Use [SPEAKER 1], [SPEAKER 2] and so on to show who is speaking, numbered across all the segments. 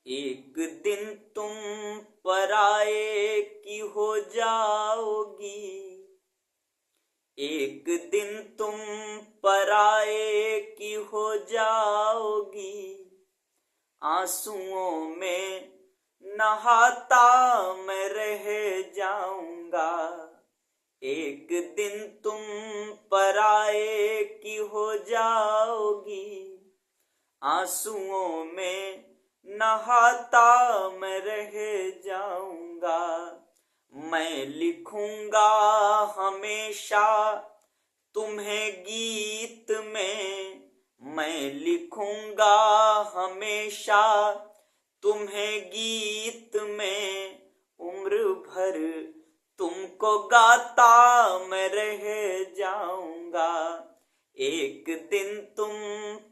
[SPEAKER 1] एक दिन तुम पराये की हो जाओगी। एक दिन तुम पराये की हो जाओगी। आंसुओं में नहाता मैं रह जाऊंगा। एक दिन तुम पराये की हो जाओगी। आंसुओं में नहाता मैं रह जाऊंगा। मैं लिखूंगा हमेशा तुम्हें गीत में। मैं लिखूंगा हमेशा तुम्हें गीत में। उम्र भर तुमको गाता मैं रह जाऊंगा। एक दिन तुम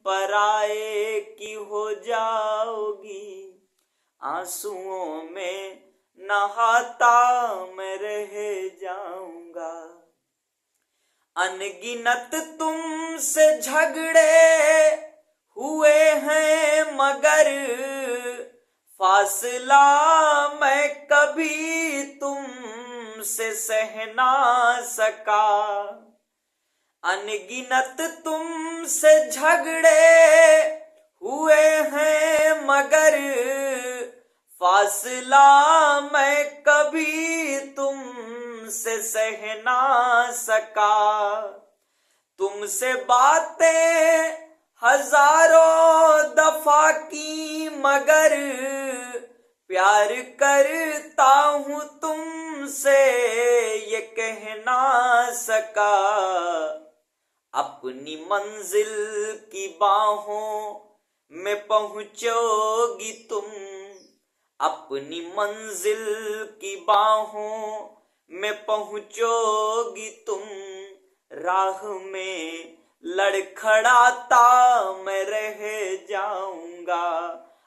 [SPEAKER 1] पराये की हो जाओगी। आंसुओं में नहाता मैं रह जाऊंगा। अनगिनत तुमसे झगड़े हुए हैं मगर फासला मैं कभी तुमसे सह ना सका। अनगिनत तुमसे झगड़े हुए हैं मगर फासला मैं कभी तुमसे सह ना सका। तुमसे बातें हजारों दफा की मगर प्यार करता हूं तुमसे ये कह ना सका। अपनी मंजिल की बाहों में पहुंचोगी तुम। अपनी मंजिल की बाहों में पहुंचोगी तुम। राह में लड़खड़ाता मैं रह जाऊंगा।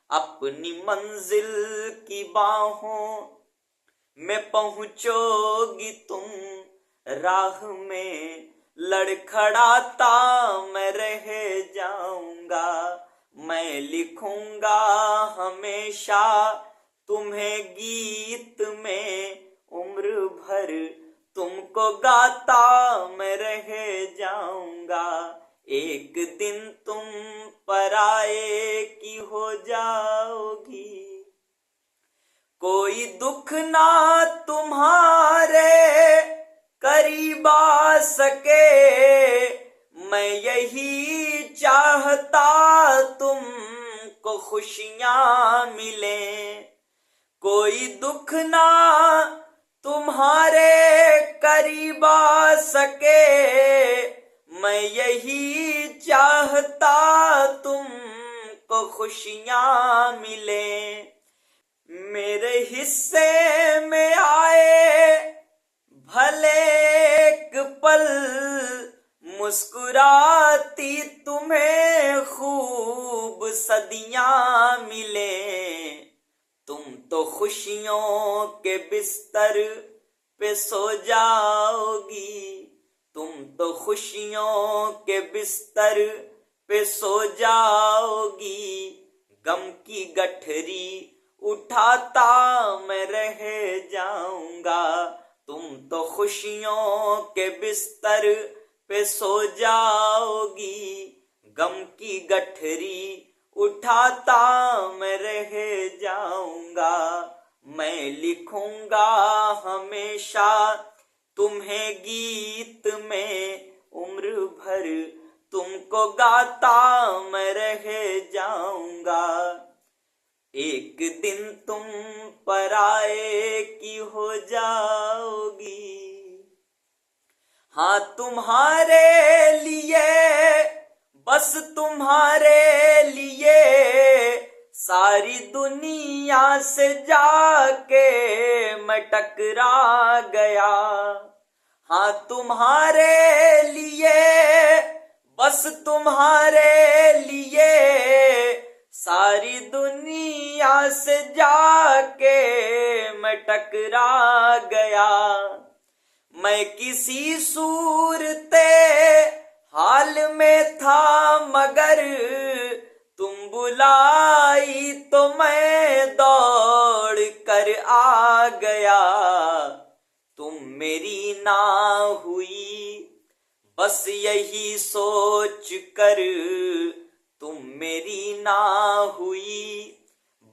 [SPEAKER 1] अपनी मंजिल की बाहों में पहुंचोगी तुम। राह में लड़खड़ाता मैं रह जाऊंगा। मैं लिखूंगा हमेशा तुम्हें गीत में। उम्र भर तुमको गाता मैं रह जाऊंगा। एक दिन तुम पराये की हो जाओगी। कोई दुख ना तुम्हारे करीब आ सके। मैं यही चाहता तुमको खुशियां मिले। कोई दुख ना तुम्हारे करीब आ सके। मैं यही चाहता तुमको खुशियां मिले। मेरे हिस्से में आए भले एक पल मुस्कुराती तुम्हें खूब सदियां मिले। तुम तो खुशियों के बिस्तर पे सो जाओगी। तुम तो खुशियों के बिस्तर पे सो जाओगी। गम की गठरी उठाता मैं रह जाऊंगा। तुम तो खुशियों के बिस्तर पे सो जाओगी। गम की गठरी उठाता मैं रह जाऊंगा। मैं लिखूंगा हमेशा तुम्हें गीत में। उम्र भर तुमको गाता मैं रह जाऊंगा। एक दिन तुम पराये की हो जाओगी। हाँ तुम्हारे लिए, बस तुम्हारे लिए सारी दुनिया से जाके मैं टकरा गया। हाँ तुम्हारे लिए, बस तुम्हारे लिए सारी दुनिया से जाके मैं टकरा गया। मैं किसी सूरते हाल में था मगर तुम बुलाई तो मैं मेरी ना हुई, बस यही सोच कर तुम मेरी ना हुई,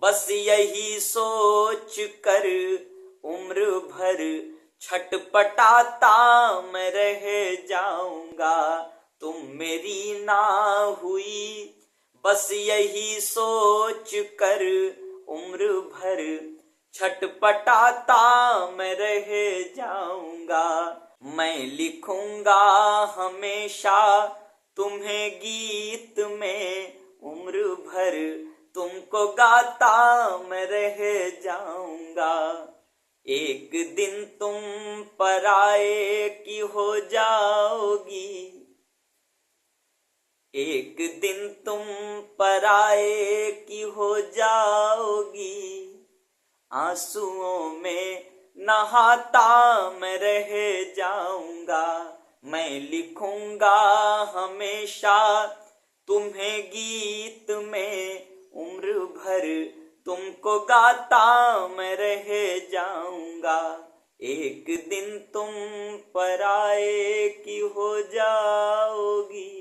[SPEAKER 1] बस यही सोच कर उम्र भर छटपटाता मैं रह जाऊंगा। तुम मेरी ना हुई, बस यही सोच कर उम्र भर छटपटाता मैं रह जाऊंगा। मैं लिखूंगा हमेशा तुम्हें गीत में, उम्र भर तुमको गाता मैं रह जाऊंगा। एक दिन तुम पराए की हो जाओगी, एक दिन तुम पराए की हो जाओगी, आंसुओं में नहाता मैं रह जाऊंगा। मैं लिखूंगा हमेशा तुम्हें गीत में, उम्र भर तुमको गाता मैं रह जाऊंगा। एक दिन तुम पराए की हो जाओगी।